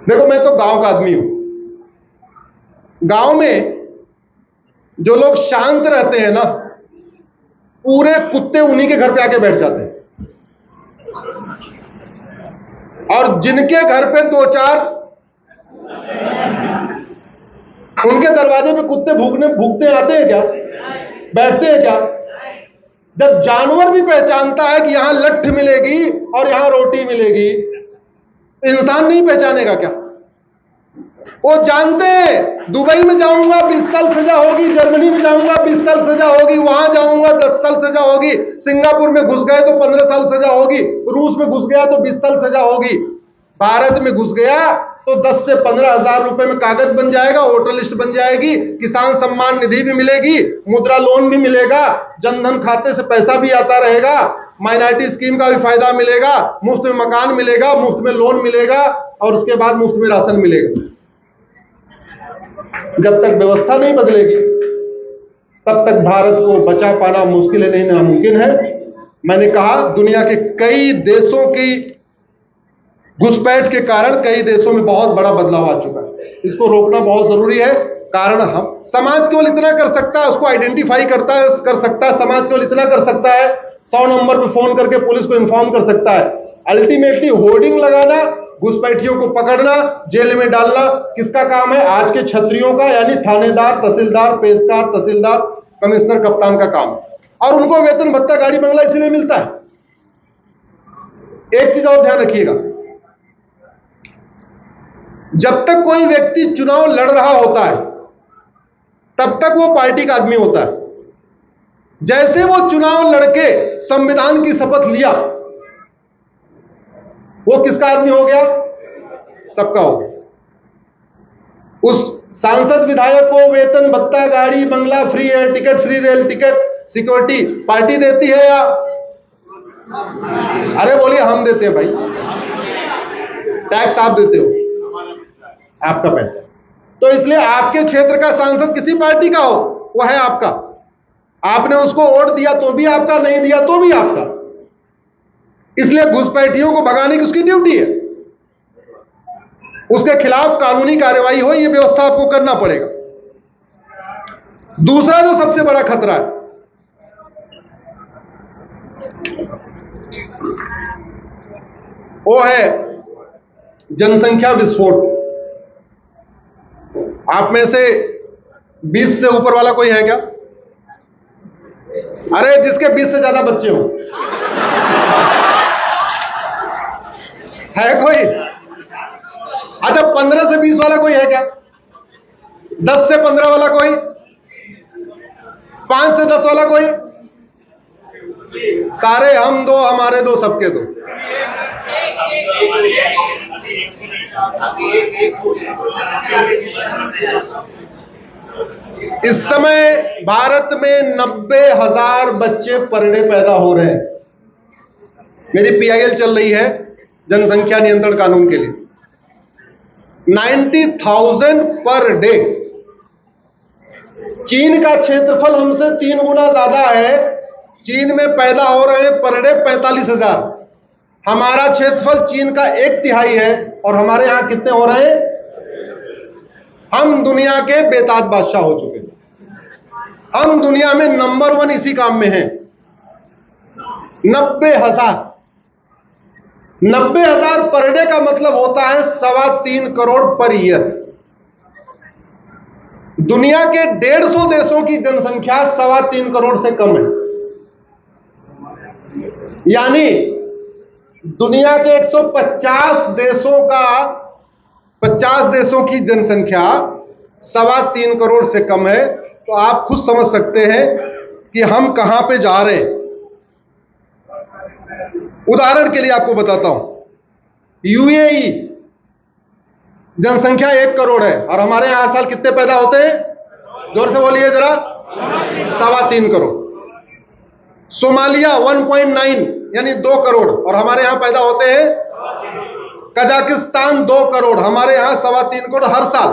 देखो, मैं तो गांव का आदमी हूं। गांव में जो लोग शांत रहते हैं ना, पूरे कुत्ते उन्हीं के घर पे आके बैठ जाते हैं। और जिनके घर पे दो चार, उनके दरवाजे पे कुत्ते भूखते आते हैं क्या? बैठते हैं क्या? जब जानवर भी पहचानता है कि यहां लट्ठ मिलेगी और यहां रोटी मिलेगी, इंसान नहीं पहचानेगा क्या? वो जानते हैं, दुबई में जाऊंगा 20 साल सजा होगी, जर्मनी में जाऊंगा 20 साल सजा होगी, वहां जाऊंगा 10 साल सजा होगी, सिंगापुर में घुस गए तो 15 साल सजा होगी, रूस में घुस गया तो 20 साल सजा होगी, भारत में घुस गया तो 10 से 15 हजार रुपए में कागज बन जाएगा, वोटर लिस्ट बन जाएगी, किसान सम्मान निधि भी मिलेगी, मुद्रा लोन भी मिलेगा, जनधन खाते से पैसा भी आता रहेगा, माइनॉरिटी स्कीम का भी फायदा मिलेगा, मुफ्त में मकान मिलेगा, मुफ्त में लोन मिलेगा और उसके बाद मुफ्त में राशन मिलेगा। जब तक व्यवस्था नहीं बदलेगी तब तक भारत को बचा पाना मुश्किल है, नहीं नामुमकिन है। मैंने कहा, दुनिया के कई देशों की घुसपैठ के कारण कई देशों में बहुत बड़ा बदलाव आ चुका है। इसको रोकना बहुत जरूरी है। कारण हम समाज केवल इतना कर सकता है, उसको आइडेंटिफाई कर सकता है। समाज केवल इतना कर सकता है, 100 नंबर पे फोन करके पुलिस को इन्फॉर्म कर सकता है। अल्टीमेटली होर्डिंग लगाना, घुसपैठियों को पकड़ना, जेल में डालना किसका काम है? आज के छत्रियों का, यानी थानेदार, तहसीलदार, पेशकार, तहसीलदार, कमिश्नर, कप्तान का काम। और उनको वेतन भत्ता, गाड़ी बंगला इसलिए मिलता है। एक चीज और ध्यान रखिएगा, जब तक कोई व्यक्ति चुनाव लड़ रहा होता है तब तक वो पार्टी का आदमी होता है। जैसे वो चुनाव लड़के संविधान की शपथ लिया, वो किसका आदमी हो गया? सबका हो गया। उस सांसद विधायक को वेतन भत्ता, गाड़ी बंगला, free air ticket, free rail ticket, security party देती है या? अरे बोलिए, हम देते हैं भाई। टैक्स आप देते हो, आपका पैसा। तो इसलिए आपके क्षेत्र का सांसद किसी पार्टी का हो, वो है आपका। आपने उसको वोट दिया तो भी आपका, नहीं दिया तो भी आपका। इसलिए घुसपैठियों को भगाने की उसकी ड्यूटी है। उसके खिलाफ कानूनी कार्रवाई हो, यह व्यवस्था आपको करना पड़ेगा। दूसरा जो सबसे बड़ा खतरा है, वो है जनसंख्या विस्फोट। आप में से 20 से ऊपर वाला कोई है क्या? अरे जिसके 20 से ज्यादा बच्चे हो, है कोई? अच्छा, 15 से 20 वाला कोई है क्या? 10 से 15 वाला कोई? 5 से 10 वाला कोई? सारे हम दो, हमारे दो, सबके दो। इस समय भारत में 90,000 बच्चे पर डे पैदा हो रहे हैं। मेरी PIL चल रही है जनसंख्या नियंत्रण कानून के लिए। 90,000 पर डे। चीन का क्षेत्रफल हमसे 3 गुना ज्यादा है। चीन में पैदा हो रहे हैं पर डे 45,000। हमारा क्षेत्रफल चीन का 1/3 है और हमारे यहां कितने हो रहे हैं? हम दुनिया के बेताज बादशाह हो चुके हैं। हम दुनिया में नंबर 1 इसी काम में हैं। 90,000 पर डे का मतलब होता है 3.25 करोड़ पर ईयर। दुनिया के 150 देशों की जनसंख्या 3.25 करोड़ से कम है। यानी दुनिया के 150 देशों की जनसंख्या 3.25 करोड़ से कम है। तो आप खुद समझ सकते हैं कि हम कहां पे जा रहे हैं। उदाहरण के लिए आपको बताता हूं, UAE जनसंख्या 1 करोड़ है और हमारे यहां हर साल कितने पैदा होते हैं? जोर से बोलिए जरा। 3.25 करोड़। सोमालिया 1.9 यानी 2 करोड़ और हमारे यहां पैदा होते हैं। कजाकिस्तान 2 करोड़, हमारे यहां 3.25 करोड़ हर साल।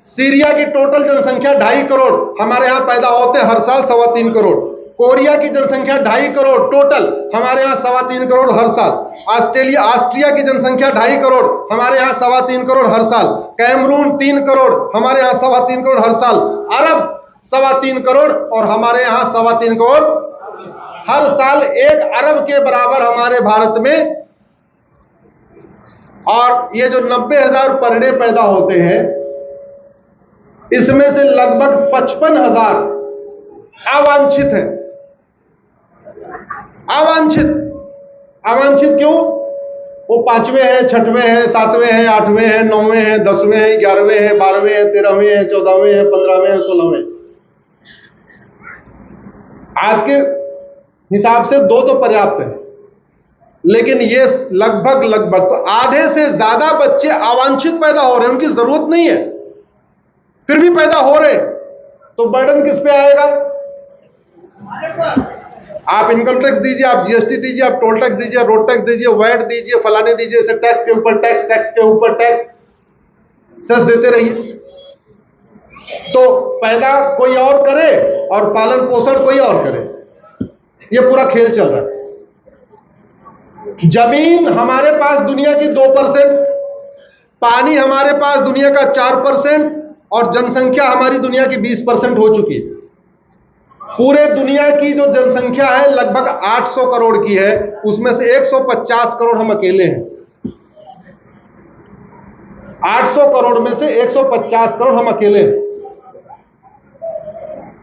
सीरिया की टोटल जनसंख्या 2.5 करोड़, हमारे यहां पैदा होते हैं हर साल 3.25 करोड़। कोरिया की जनसंख्या 2.5 करोड़ टोटल, हमारे यहाँ 3.25 करोड़ हर साल। ऑस्ट्रिया की जनसंख्या 2.5 करोड़, हमारे यहाँ 3.25 करोड़ हर साल। कैमरून 3 करोड़, हमारे यहाँ 3.25 करोड़ हर साल। अरब 3.25 करोड़ और हमारे यहाँ 3.25 करोड़ हर साल। 1 अरब के बराबर हमारे भारत में। और ये जो 90,000 पर डे पैदा होते हैं, इसमें से लगभग 55,000 अवांछित है। अवांछित क्यों? वो 5वें हैं, 6वें हैं, 7वें हैं, 8वें हैं, 9वें हैं, 10वें हैं, 11वें हैं, 12वें हैं, 13वें हैं, 14वें हैं, 15वें हैं, 16वें। आज के हिसाब से 2 तो पर्याप्त है, लेकिन ये लगभग तो आधे से ज्यादा बच्चे अवांछित पैदा हो रहे हैं। उनकी जरूरत नहीं है, फिर भी पैदा हो रहे, तो बर्डन किस पे आएगा? आप इनकम टैक्स दीजिए, आप जीएसटी दीजिए, आप टोल टैक्स दीजिए, रोड टैक्स दीजिए, वैट दीजिए, फलाने दीजिए, इसे टैक्स के ऊपर टैक्स, टैक्स के ऊपर टैक्स, सेस देते रहिए। तो पैदा कोई और करे और पालन पोषण कोई और करे, ये पूरा खेल चल रहा है। जमीन हमारे पास दुनिया की 2%, पानी हमारे पास दुनिया का 4% और जनसंख्या हमारी दुनिया की 20% हो चुकी है। पूरे दुनिया की जो जनसंख्या है लगभग 800 करोड़ की है, उसमें से 150 करोड़ हम अकेले हैं। 800 करोड़ में से 150 करोड़ हम अकेले हैं।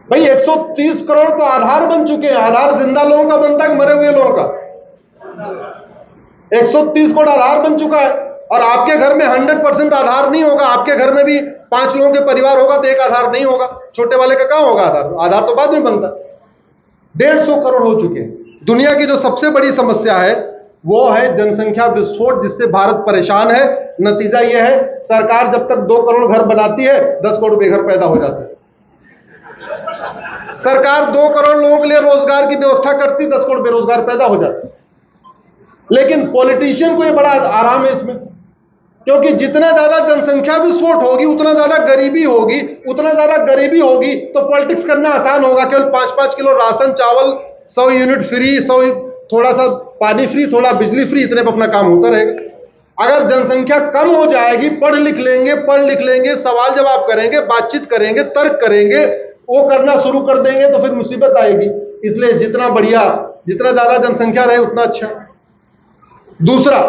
भाई 130 करोड़ तो आधार बन चुके हैं। आधार जिंदा लोगों का बनता है, मरे हुए लोगों का? 130 करोड़ आधार बन चुका है। और आपके घर में 100% आधार नहीं होगा। आपके घर में भी 5 लोगों के परिवार होगा तो एक आधार नहीं होगा। छोटे वाले का कहां होगा आधार? आधार तो बाद में बनता। 150 करोड़ हो चुके हैं। दुनिया की जो सबसे बड़ी समस्या है वो है जनसंख्या विस्फोट, जिससे भारत परेशान है। नतीजा यह है, सरकार जब तक 2 करोड़ घर बनाती है, 10 करोड़ बेघर पैदा हो जाते हैं। सरकार 2 करोड़ लोगों के लिए रोजगार की व्यवस्था करती, 10 करोड़ बेरोजगार पैदा हो जाते। लेकिन पॉलिटिशियन को यह बड़ा आराम है इसमें, क्योंकि जितना ज्यादा जनसंख्या विस्फोट होगी उतना ज्यादा गरीबी होगी, उतना ज्यादा गरीबी होगी तो पॉलिटिक्स करना आसान होगा। केवल 5-5 किलो राशन, चावल, 100 यूनिट फ्री, 100 थोड़ा सा पानी फ्री, थोड़ा बिजली फ्री, इतने पर अपना काम होता रहेगा। अगर जनसंख्या कम हो जाएगी, पढ़ लिख लेंगे, सवाल जवाब करेंगे, बातचीत करेंगे, तर्क करेंगे, वो करना शुरू कर देंगे तो फिर मुसीबत आएगी। इसलिए जितना बढ़िया, जितना ज्यादा जनसंख्या रहे उतना अच्छा। दूसरा,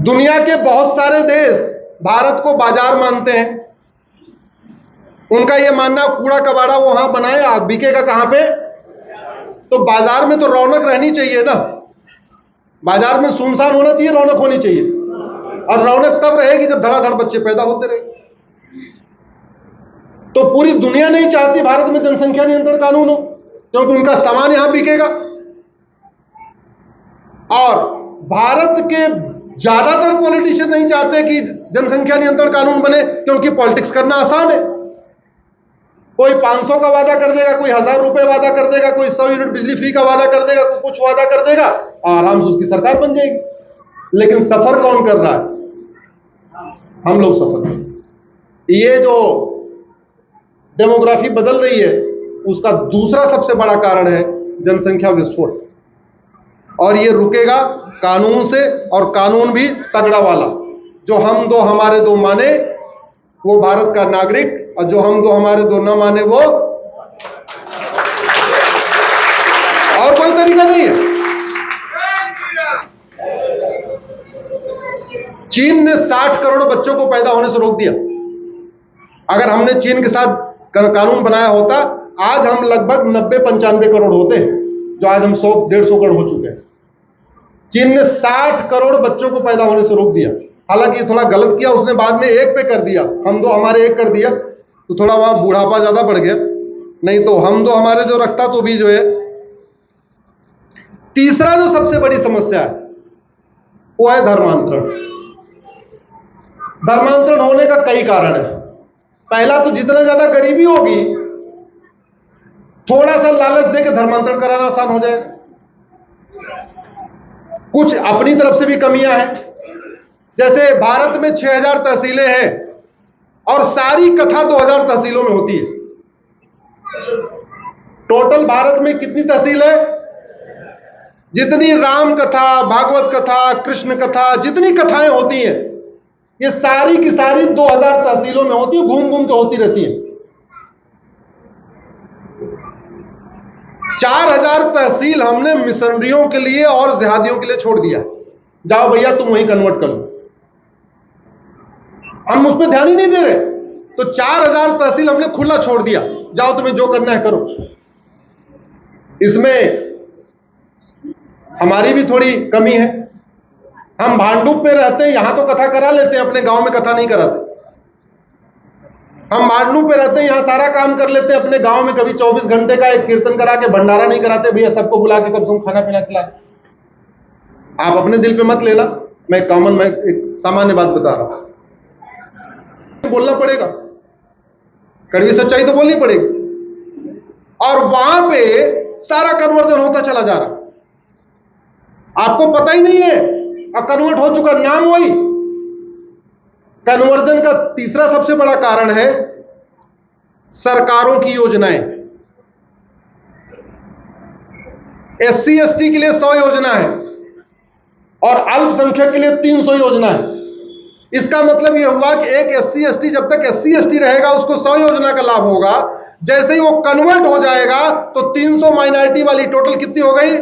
दुनिया के बहुत सारे देश भारत को बाजार मानते हैं। उनका यह मानना कूड़ा कबाड़ा वहां बनाए, आप बिकेगा कहां पे? तो बाजार में तो रौनक रहनी चाहिए ना। बाजार में सुनसान होना चाहिए, रौनक होनी चाहिए। और रौनक तब रहेगी जब धड़ाधड़ बच्चे पैदा होते रहेंगे। तो पूरी दुनिया नहीं चाहती भारत में जनसंख्या नियंत्रण कानून हो, क्योंकि उनका सामान यहां बिकेगा। और भारत के ज्यादातर पॉलिटिशियन नहीं चाहते कि जनसंख्या नियंत्रण कानून बने, क्योंकि पॉलिटिक्स करना आसान है। कोई 500 का वादा कर देगा, कोई 1000 रुपए वादा कर देगा, कोई 100 यूनिट बिजली फ्री का वादा कर देगा, कोई कुछ वादा कर देगा, आराम से उसकी सरकार बन जाएगी। लेकिन सफर कौन कर रहा है? हम लोग सफर कर। ये जो डेमोग्राफी बदल रही है, उसका दूसरा सबसे बड़ा कारण है जनसंख्या विस्फोट। और ये रुकेगा कानून से, और कानून भी तगड़ा वाला। जो हम दो हमारे दो माने वो भारत का नागरिक, और जो हम दो हमारे दो न माने वो। और कोई तरीका नहीं है। चीन ने 60 करोड़ बच्चों को पैदा होने से रोक दिया। अगर हमने चीन के साथ कानून बनाया होता, आज हम लगभग 90-95 करोड़ होते, जो आज हम 100-150 करोड़ हो चुके हैं। चीन ने 60 करोड़ बच्चों को पैदा होने से रोक दिया। हालांकि ये थोड़ा गलत किया उसने, बाद में 1 पे कर दिया, हम दो हमारे 1 कर दिया, तो थोड़ा वहां बुढ़ापा ज्यादा बढ़ गया। नहीं तो हम दो हमारे जो रखता तो भी जो है। तीसरा जो सबसे बड़ी समस्या है वो है धर्मांतरण। धर्मांतरण होने का कई कारण है। पहला तो जितना ज्यादा गरीबी होगी, थोड़ा सा लालच देकर धर्मांतरण कराना आसान हो जाएगा। कुछ अपनी तरफ से भी कमियां हैं। जैसे भारत में 6000 तहसीलें हैं और सारी कथा 2000 तहसीलों में होती है। टोटल भारत में कितनी तहसील है? जितनी राम कथा, भागवत कथा, कृष्ण कथा, जितनी कथाएं होती हैं, ये सारी की सारी 2000 तहसीलों में होती है, घूम घूम के होती रहती है। 4000 तहसील हमने मिशनरियों के लिए और जिहादियों के लिए छोड़ दिया। जाओ भैया तुम वहीं कन्वर्ट कर लो, हम उस पर ध्यान ही नहीं दे रहे। तो 4000 तहसील हमने खुला छोड़ दिया, जाओ तुम्हें जो करना है करो। इसमें हमारी भी थोड़ी कमी है। हम भांडुप में रहते हैं, यहां तो कथा करा लेते हैं, अपने गांव में कथा नहीं कराते। हम भांडुप पे रहते हैं, यहां सारा काम कर लेते हैं, अपने गांव में कभी 24 घंटे का एक कीर्तन करा के भंडारा नहीं कराते। भैया सबको बुला के कम से कम खाना पीना खिला। आप अपने दिल पे मत लेना, मैं एक सामान्य बात बता रहा हूं। बोलना पड़ेगा, कड़वी सच्चाई तो बोलनी पड़ेगी। और वहां पे सारा कन्वर्जन होता चला जा रहा, आपको पता ही नहीं है, अब कन्वर्ट हो चुका, नाम वही। कन्वर्जन का तीसरा सबसे बड़ा कारण है सरकारों की योजनाएं। SC ST के लिए 100 योजना है और अल्पसंख्यक के लिए 300 योजना है। इसका मतलब यह हुआ कि एक SC ST, जब तक SC ST रहेगा उसको 100 योजना का लाभ होगा। जैसे ही वो कन्वर्ट हो जाएगा तो 300 माइनॉरिटी वाली, टोटल कितनी हो गई?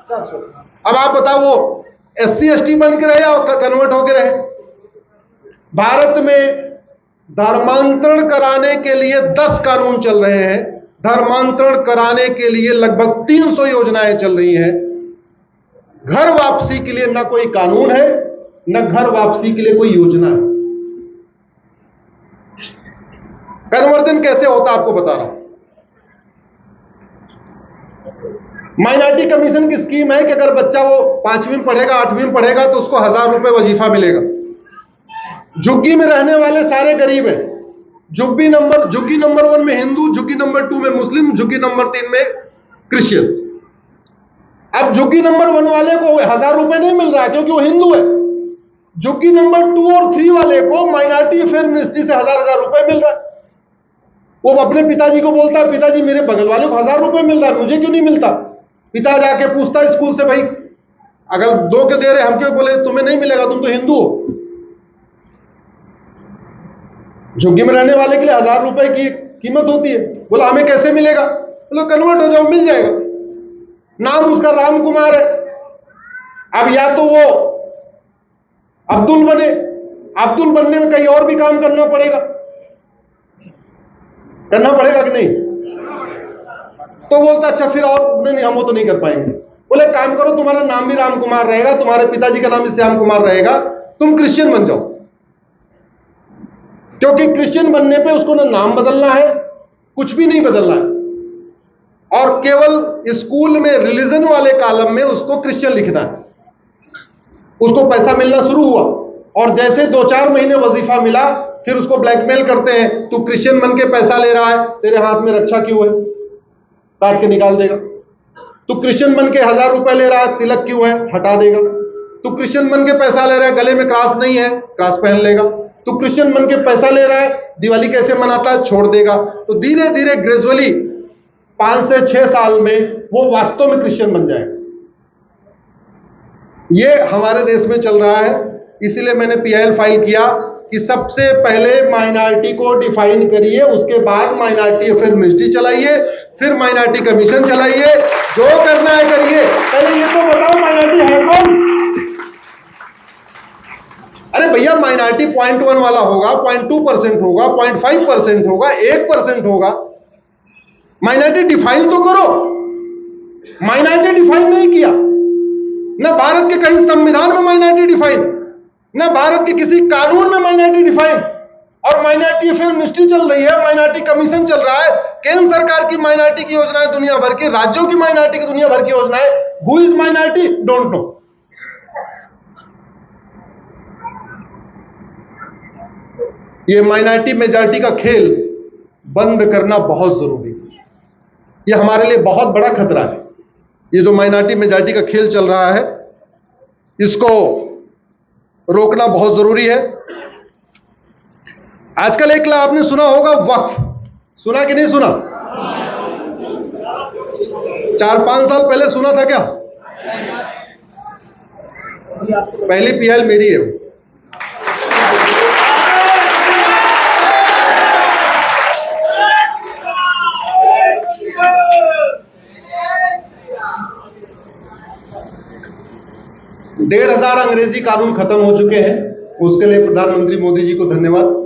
400। अब आप बताओ वो SC ST बन के रहे या कन्वर्ट होके रहे? भारत में धर्मांतरण कराने के लिए 10 कानून चल रहे हैं। धर्मांतरण कराने के लिए लगभग 300 योजनाएं चल रही हैं। घर वापसी के लिए न कोई कानून है, न घर वापसी के लिए कोई योजना है। कन्वर्जन कैसे होता आपको बता रहा हूं। माइनॉरिटी कमीशन की स्कीम है कि अगर बच्चा वो 5वीं में पढ़ेगा, 8वीं में पढ़ेगा तो उसको 1000 रुपए वजीफा मिलेगा। झुग्गी में रहने वाले सारे गरीब हैं। झुग्गी नंबर 1 में हिंदू, झुग्गी नंबर 2 में मुस्लिम, झुग्गी नंबर 3 में क्रिश्चियन। अब झुग्गी नंबर 1 वाले को 1000 रुपए नहीं मिल रहा है क्योंकि वो हिंदू है। झुग्गी नंबर 2 और 3 वाले को माइनॉरिटी अफेयर मिनिस्ट्री से 1000 रुपए मिल रहा है। वो अपने पिताजी को बोलता है, पिताजी मेरे बगल वाले को 1000 रुपए मिल रहा है, मुझे क्यों नहीं मिलता? पिता जाके पूछता स्कूल से, भाई अगर 2 के दे रहे हम क्यों? बोले तुम्हें नहीं मिलेगा, तुम तो हिंदू हो। झुग्गी में रहने वाले के लिए 1000 रुपए की कीमत होती है। बोला हमें कैसे मिलेगा? बोलो कन्वर्ट हो जाओ, मिल जाएगा। नाम उसका राम कुमार है। अब या तो वो अब्दुल बने, अब्दुल बनने में कहीं और भी काम करना पड़ेगा कि नहीं? तो बोलता अच्छा फिर और नहीं, हम वो तो नहीं कर पाएंगे। बोले काम करो, तुम्हारा नाम भी राम कुमार रहेगा, तुम्हारे पिताजी का नाम भी श्याम कुमार रहेगा, तुम क्रिश्चियन बन जाओ। क्योंकि क्रिश्चियन बनने पे उसको ना नाम बदलना है, कुछ भी नहीं बदलना है, और केवल स्कूल में रिलीजन वाले कॉलम में उसको क्रिश्चियन लिखना है। उसको पैसा मिलना शुरू हुआ और जैसे 2-4 महीने वजीफा मिला, फिर उसको ब्लैकमेल करते हैं, तू क्रिश्चियन बन के पैसा ले रहा है, तेरे हाथ में रक्षा क्यों है? काट के निकाल देगा। तू क्रिश्चियन बन के 1000 रुपए ले रहा है, तिलक क्यों है? हटा देगा। तू क्रिश्चियन बन के पैसा ले रहा है, गले में क्रॉस नहीं है, क्रॉस पहन लेगा। तू क्रिश्चियन बन के पैसा ले रहा है, दिवाली कैसे मनाता है? छोड़ देगा। तो धीरे धीरे ग्रेजुअली 5 से 6 साल में वो वास्तव में क्रिश्चियन बन जाएगा। ये हमारे देश में चल रहा है। इसीलिए मैंने PIL फाइल किया कि सबसे पहले माइनॉरिटी को डिफाइन करिए, उसके बाद माइनॉरिटी अफेयर मिनिस्ट्री चलाइए, फिर माइनॉरिटी कमीशन चलाइए, जो करना है करिए। पहले ये तो बताओ माइनॉरिटी है कौन? अरे भैया माइनॉरिटी 0.1 वाला होगा, 0.2% होगा, 0.5% होगा, 1% होगा। माइनॉरिटी डिफाइन तो करो। माइनॉरिटी डिफाइन नहीं किया, न भारत के कहीं संविधान में माइनॉरिटी डिफाइन, न भारत के किसी कानून में माइनॉरिटी डिफाइन। और माइनॉरिटी अफेयर मिनिस्ट्री चल रही है, माइनॉरिटी कमीशन चल रहा है, केंद्र सरकार की माइनॉरिटी की योजनाएं दुनिया भर की, राज्यों की माइनॉरिटी की दुनिया भर की योजनाएं। Who is minority? Don't know. ये माइनॉरिटी मेजॉरिटी का खेल बंद करना बहुत जरूरी है। ये हमारे लिए बहुत बड़ा खतरा है। ये जो माइनॉरिटी मेजॉरिटी का खेल चल रहा है, इसको रोकना बहुत जरूरी है। आजकल एक आपने सुना होगा वक्फ, सुना कि नहीं सुना? 4-5 साल पहले सुना था क्या? पहली पीएल मेरी है। डेढ़ 1000 अंग्रेजी कानून खत्म हो चुके हैं, उसके लिए प्रधानमंत्री मोदी जी को धन्यवाद।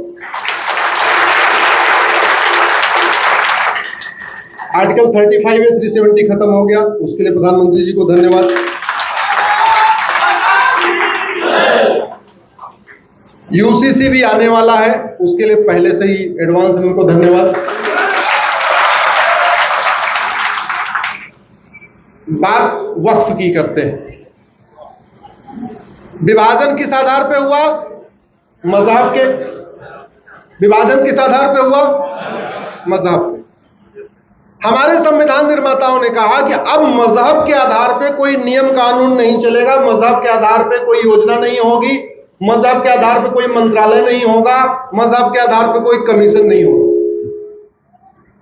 आर्टिकल 35 या 370 खत्म हो गया, उसके लिए प्रधानमंत्री जी को धन्यवाद। यूसीसी भी आने वाला है, उसके लिए पहले से ही एडवांस में उनको धन्यवाद। बात वक्फ की करते हैं। विभाजन किस आधार पे हुआ? मजहब के। विभाजन किस आधार पे हुआ? मजहब पे। हमारे संविधान निर्माताओं ने कहा कि अब मजहब के आधार पे कोई नियम कानून नहीं चलेगा, मजहब के आधार पे कोई योजना नहीं होगी, मजहब के आधार पे कोई मंत्रालय नहीं होगा, मजहब के आधार पे कोई कमीशन नहीं होगा।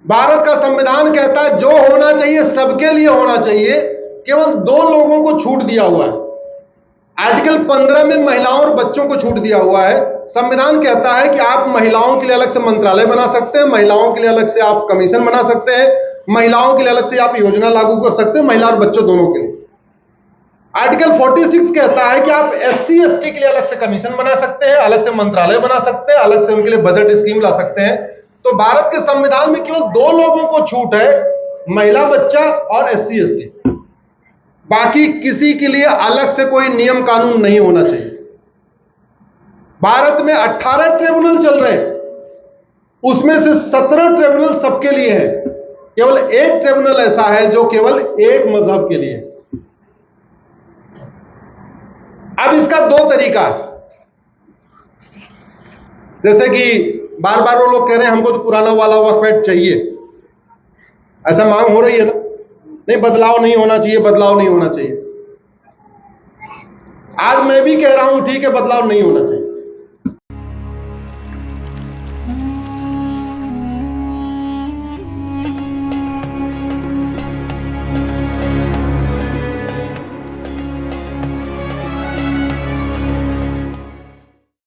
भारत का संविधान कहता है जो होना चाहिए सबके लिए होना चाहिए, केवल 2 लोगों को छूट दिया हुआ है। आर्टिकल 15 में महिलाओं और बच्चों को छूट दिया हुआ है। संविधान कहता है कि आप महिलाओं के लिए अलग से मंत्रालय बना सकते हैं, महिलाओं के लिए अलग से आप कमीशन बना सकते हैं, महिलाओं के लिए अलग से आप योजना लागू कर सकते हैं, महिला और बच्चों दोनों के लिए। आर्टिकल 46 कहता है कि आप SC ST के लिए अलग से कमीशन बना सकते हैं, अलग से मंत्रालय बना सकते हैं, अलग से उनके लिए बजट स्कीम ला सकते हैं। तो भारत के संविधान में केवल 2 लोगों को छूट है, महिला, बच्चा और SC ST। बाकी किसी के लिए अलग से कोई नियम कानून नहीं होना चाहिए। भारत में 18 ट्रिब्यूनल चल रहे हैं, उसमें से 17 ट्रिब्यूनल सबके लिए है, केवल 1 ट्रिब्यूनल ऐसा है जो केवल एक मजहब के लिए है। अब इसका 2 तरीका है। जैसे कि बार बार वो लोग कह रहे हैं हमको तो पुराना वाला वक्फ एक्ट चाहिए, ऐसा मांग हो रही है ना, नहीं बदलाव नहीं होना चाहिए, बदलाव नहीं होना चाहिए। आज मैं भी कह रहा हूं ठीक है, बदलाव नहीं होना चाहिए।